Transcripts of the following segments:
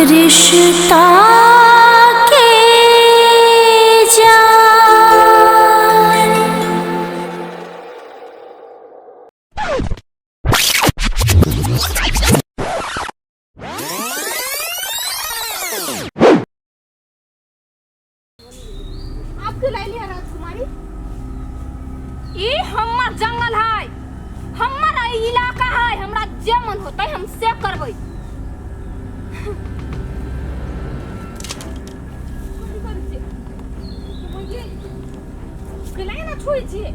रिश्ता के जान। आपके लाई लिया राजकुमारी, ये हमार जंगल है, हमारा इलाका है, हमरा जे मन होता है हम से करबै। छोड़ दिए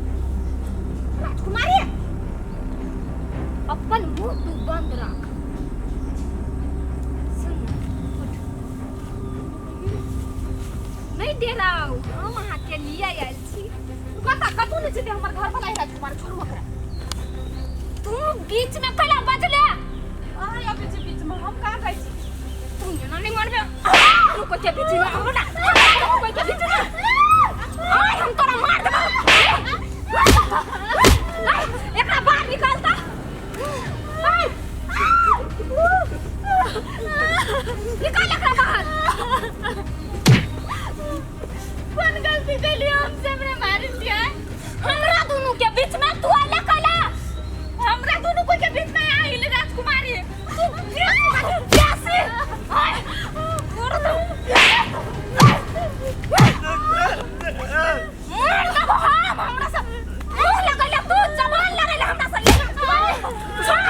राजकुमारी, अपन मुंह तू बंद रख। नहीं दे रहा हूँ हम वहाँ के लिए आयल छी। कता कतू नहीं चले हमारे घर पर आई राजकुमारी, छोड़ मकरा। तू बीच में कला बजले अरे या बीच में हम कहाँ गई छी? तू नहीं मानबे रुको के बीच में हम ना रुको के बीच में आई हम तोरा मार देबो। एकरा बाहर निकालता निकाल एकरा बाहर। कौन गलती कैली हमसे हमरे मार दिया? हमरा दोनों के बीच में तू अलग कला, हमरा दोनों को के बीच में आइल राजकुमारी। तू कैसे हाय मार दो हमरा सब मुंह लगल तू जबान लगल हमरा से छोड़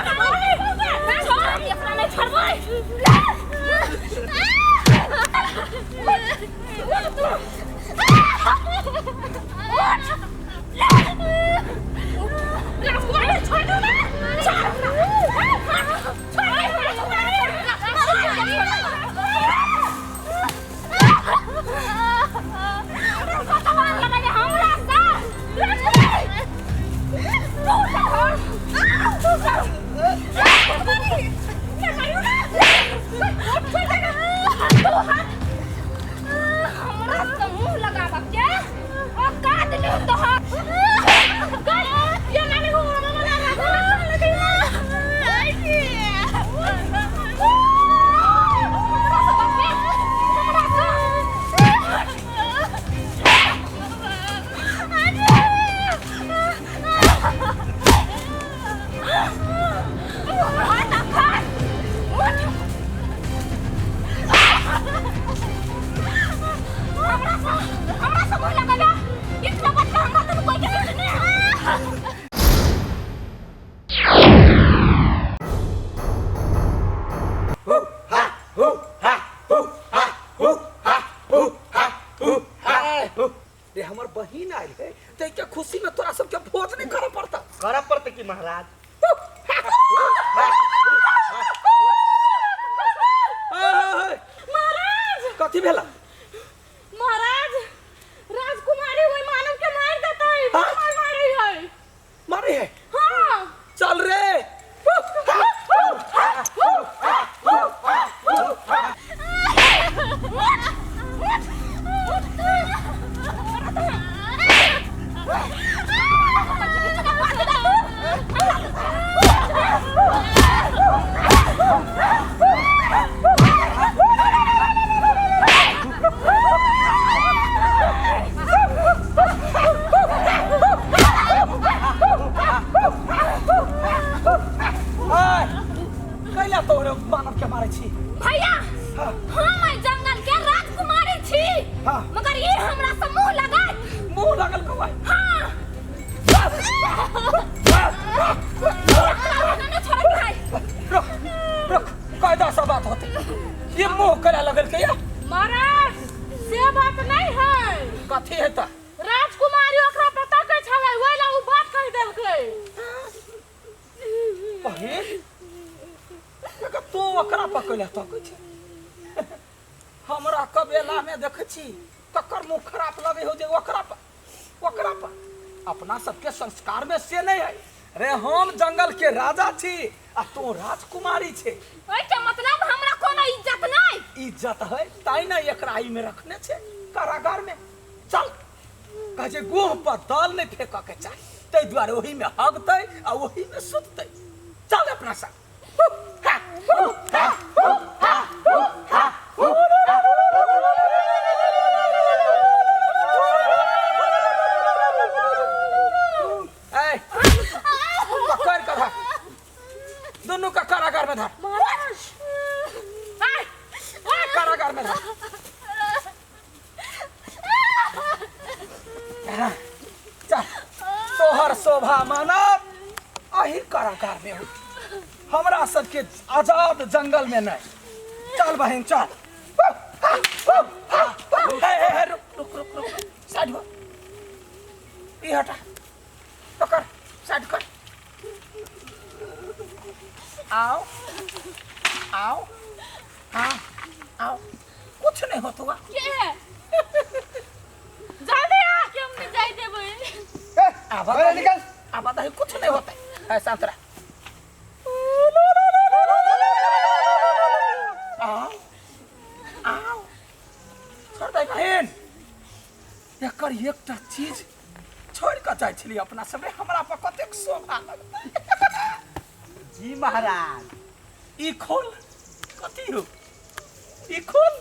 एकरा नहीं छोड़बै। राजकुमारी छोड़ दो ना, महाराज कथी भेला? महाराज राजकुमारी वही मानव के मार देता है, मारे है हाँ। चल रे भैया हम जंगल के राजकुमारी छी, मगर ये हमरा से मुंह लगल कवाई हां रुक कायदा से बात होते ये मुंह करे लगल के या महाराज से बात नहीं है। कथी है त राजकुमारी ओकरा पता के छले ओला उ बात कह देलकै। बहिन तो ओकरा पकड़ले तो कहै छै हमरा कबेला में देखै छी ककर मुंह खराब लगे हो जे ओकरा पर अपना सबके संस्कार में से नहीं है रे। हम जंगल के राजा छी आ तू राजकुमारी छे, ओइ के मतलब हमरा कोनो इज्जत नहीं। इज्जत है ताई ना एकरा आई में रखने छे कारागार में। चल कहे गोह पर दाल नहीं फेंक के चाहिए, तै द्वारे वही में हगतै आ वही में सुततै। चल अपना साथ पकड़ कर धर, दोनों का कारागार में धर, कारागार में धर। चल तोहर शोभा मानब अही कारागार में हो, हमरा सबके आजाद जंगल में नहीं। चल बहन चल। रुक रुक रुक रुक, साइड हो, ये हटा, पकड़, साइड कर। आओ आओ हाँ आओ, कुछ नहीं होता हुआ। जाके हमने जाई दे बहन। आवाज निकल, आवाज नहीं, कुछ नहीं होता है। शांत रह। आओ आओ, छोड़ दे बहन, एकर एकटा चीज छोड़ कर जाय छली अपना सबे, हमरा पर कतेक शोभा लगता। जी महाराज, ई खोल, कथी हो ई खोल,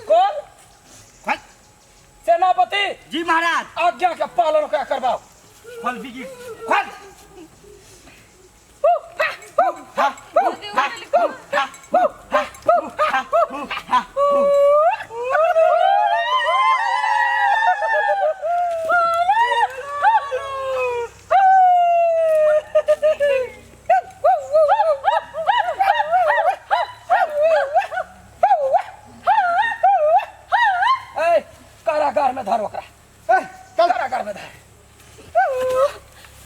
खोल। सेनापति जी महाराज, आज्ञा के पालन क्या करवाओ। खोल बिगी, खोल। कारागार में धर ओकरा, कारागार में धर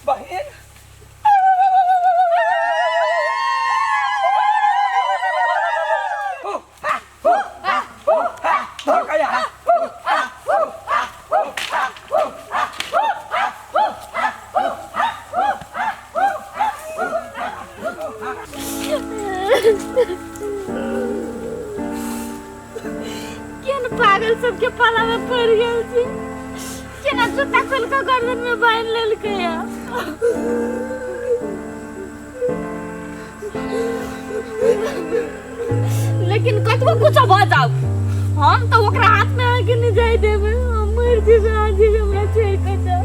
बहन। पागल सबके पाला में पड़ गया छी, केना जूता खोल के गर्दन में बांध लेलकै या। लेकिन कतबो कुछ भ जाओ, हम तो ओकरा हाथ में आके नहीं जाय देबे। हम मर जेबे, आज हमरा छोड़ के जा।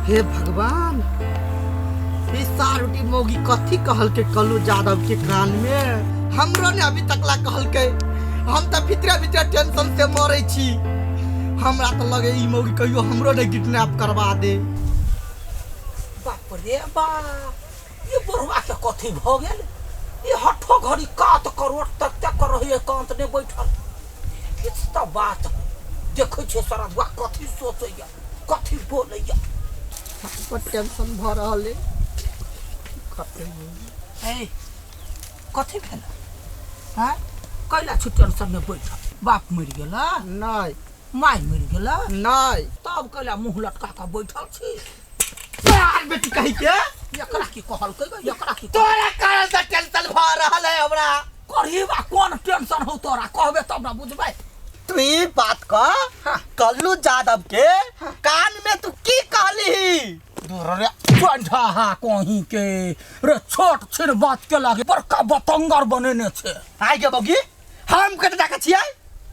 हे भगवान, सारूटी मोगी कथी कहल के कल्लू यादव के कान में, हमरो ने अभी तकला कहल के। हम तो भीतर भीतर टेंशन से मरे छी। हमरा तो लगे ई मोगी कहियो हमरो ने किडनैप करवा दे। बाप रे बाप, ये बुढ़वा के कथी भ गेल? ये हठो घड़ी कात करोड़ तक तक कर रही एकांत ने बैठल। किछ त बात देखै छै सरदवा कथी सोचैया, कथी बोलैया। पर टेंशन भ रहल है। कथी भेल? हाँ, कैला छु टेंशन में बैठल? बाप मर गेला? नहीं। माय मर गेला? नहीं। तब कैला मुंह लटका के बैठल छी? यार बेटी कहि के एकरा की कहल के? एकरा की तोरा कारण से टेंशन भ रहल है हमरा। करीबा कोन टेंशन हो तोरा? कहबे तब ना बुझबै। तू ई बात का कल्लू यादव के कान में तू की कहली? रे पंझा कहीं के रे, छोट छिन बात के लागे बड़का बतंगर बनेने छे। आइ गे बगी, हम कते जाके छियै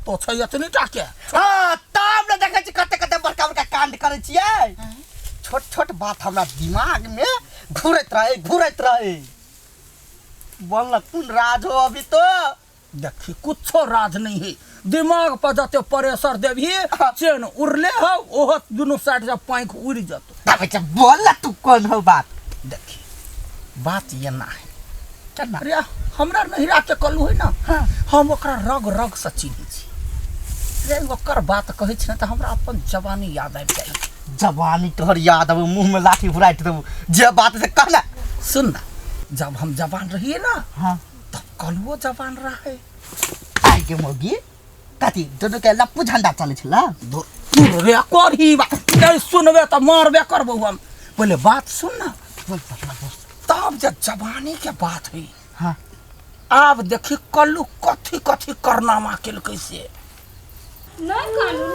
तो छै एतनी टा के। हां, तब न देखै छी कते कते बड़का बड़का कांड करै छियै। छोट छोट बात हमरा दिमाग में घुरैत रहे। बोल कौन राज हो अभी तो? देखी कुछो राज नहीं है, दिमाग पर जते प्रेशर देभी चेन उड़ले हो, ओह दोनों साइड से पांख उड़ जतो। तब बच्चा बोल तू कौन हो बात? देखी बात ये ना है केना रे, हमरा नहिरा के कल्लू है ना, हम ओकरा रग रग से चिन्है छी रे। ओकर बात कहै छै त हमरा अपन जवानी याद आबि जाइ। जवानी तोहर याद अब मुंह में लाठी फुराइट देबो जे बात से कहना। सुन ना, जब हम जवान रहिए ना, हां, तब कल्लुओ जवान रहे। आइ के मोगी कथी दोनों के लप्पू झंडा चले छला। धुर तू रे करही बा नहीं सुनबे तो मारबे करबो हम पहले बात सुन ना तब जब जवानी के बात हुई हाँ अब देखी कल्लू कथी कथी करनामा केल कैसे नहीं कानू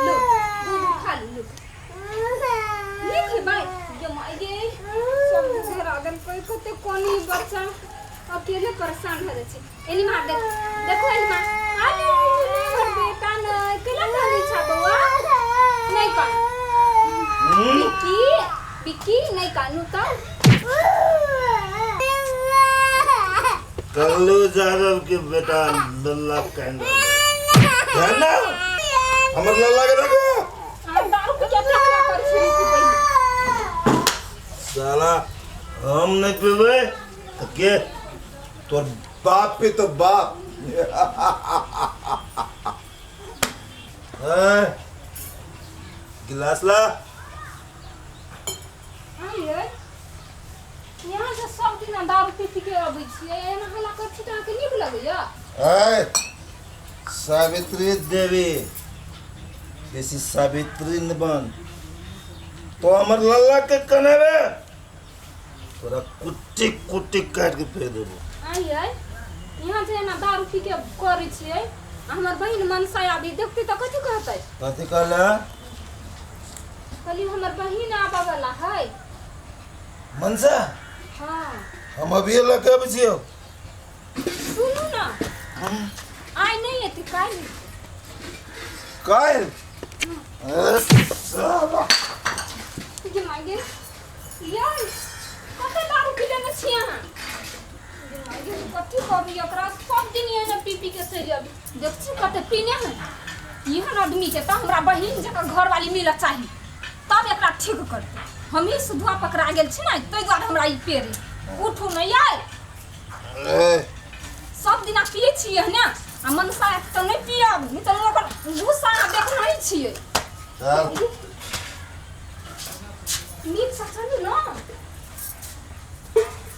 लो खा लो नहीं भाई ये मायगे सब घर आदम कोई कोते कोनी बच्चा अकेले परेशान हो जाछी एनी मार दे देखो एनी मार अरे बेटा न केला करी छा बउआ नहीं का बिकी बिकी नहीं कानू तो कल्लू यादव के बेटा लल्ला कहना है ना हमर लल्ला के देखो दारू के क्या कर छुरी की पहले साला हम नहीं पीवे तो के तोर बाप पे तो बाप गिलास ला आइए यहाँ से सब दिन दारू पी के अबै छियै एना हल्ला कर छिटा के नीक लगैया है सावित्री देवी जैसी सावित्री न बन तो हमर लल्ला के कने रे तोरा कुट्टी कुट्टी काट के फेंक देबो आइए यहाँ से ना दारू पी के करै छियै हमर बहिन मनसा आबी देखती त कथि कहतै कथि कहला कहली हमर बहिन आबा वाला है मनसा हां हम अभी लगे बजियो सुनू ना आइ नहीं एती काल काल जे मागे यार कते दारू पी लेने छी अहाँ जे मागे कथि करी ओकरा सब दिन एने पी पी के सही अभी देखछी कते पीने है एहन आदमी के त हमरा बहिन जका घर वाली मिल चाहिए तब एकरा ठीक करते हम ही सुधवा पकड़ा गेल छी ना तै दुआरे हमरा ई पेरे उठू न यार सब दिना पिए छिए ना आ मनसा त नहीं पियब नहीं त ओकर गुस्सा देख नहीं छिए नीक सचनी ना